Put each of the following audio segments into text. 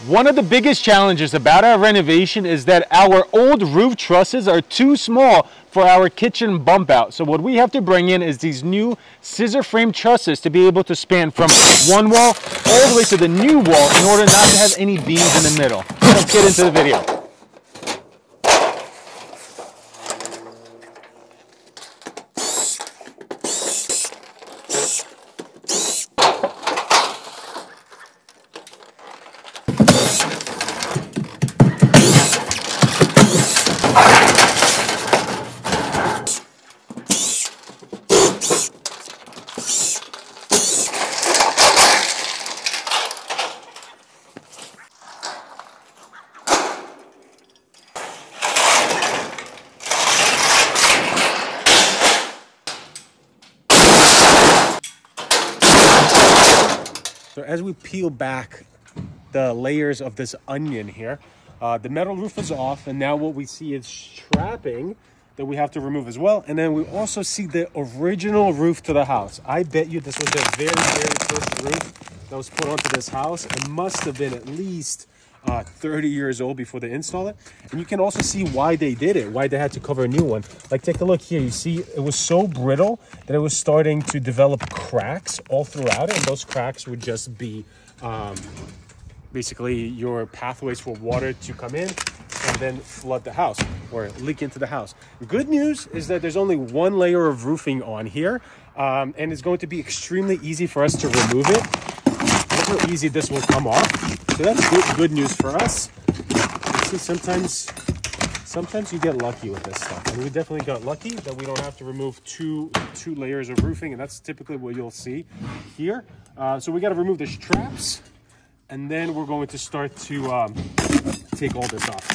One of the biggest challenges about our renovation is that our old roof trusses are too small for our kitchen bump out. So what we have to bring in is these new scissor frame trusses to be able to span from one wall all the way to the new wall in order not to have any beams in the middle. Let's get into the video. So as we peel back the layers of this onion here, the metal roof is off, and now what we see is strapping that we have to remove as well. And then we also see the original roof to the house. I bet you this was the very, very first roof that was put onto this house. It must have been at least 30 years old before they installed it. And you can also see why they did it, why they had to cover a new one. Like, take a look here. You see it was so brittle that it was starting to develop cracks all throughout it, and those cracks would just be basically your pathways for water to come in and then flood the house or leak into the house. Good news is that there's only one layer of roofing on here, and it's going to be extremely easy for us to remove it. Look how easy this will come off. So that's good news for us. You see, sometimes you get lucky with this stuff, and we definitely got lucky that we don't have to remove two layers of roofing, and that's typically what you'll see here. So we got to remove the straps, and then we're going to start to take all this off.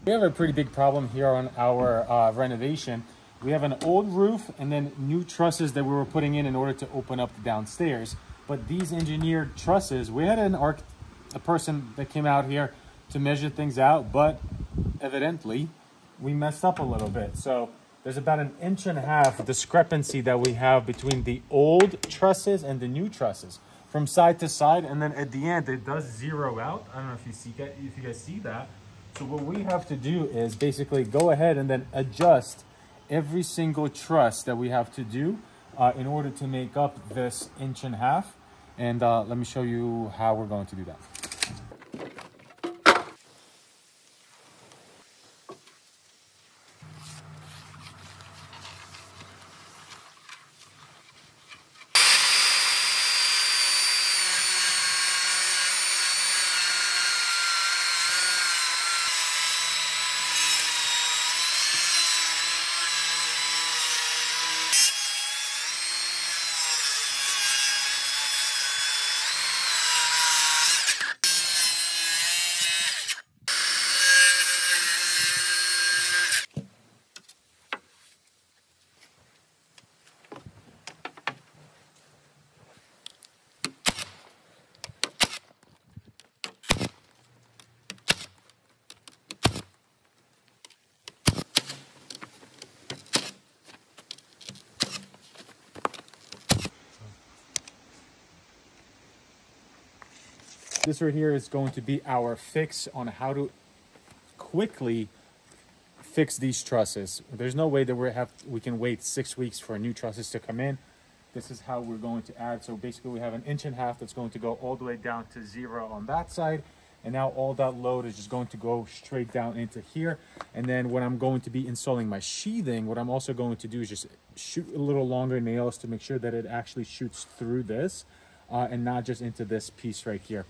We have a pretty big problem here on our renovation. We have an old roof and then new trusses that we were putting in order to open up the downstairs. But these engineered trusses, we had a person that came out here to measure things out, but evidently we messed up a little bit. So there's about 1.5 inch discrepancy that we have between the old trusses and the new trusses from side to side. And then at the end, it does zero out. I don't know if you guys see that. So what we have to do is basically go ahead and then adjust every single truss that we have to do in order to make up this 1.5 inches. And let me show you how we're going to do that. This right here is going to be our fix on how to quickly fix these trusses. There's no way that we can wait 6 weeks for new trusses to come in. This is how we're going to add. So basically we have 1.5 inches that's going to go all the way down to 0 on that side. And now all that load is just going to go straight down into here. And then when I'm going to be installing my sheathing, what I'm also going to do is just shoot a little longer nails to make sure that it actually shoots through this and not just into this piece right here.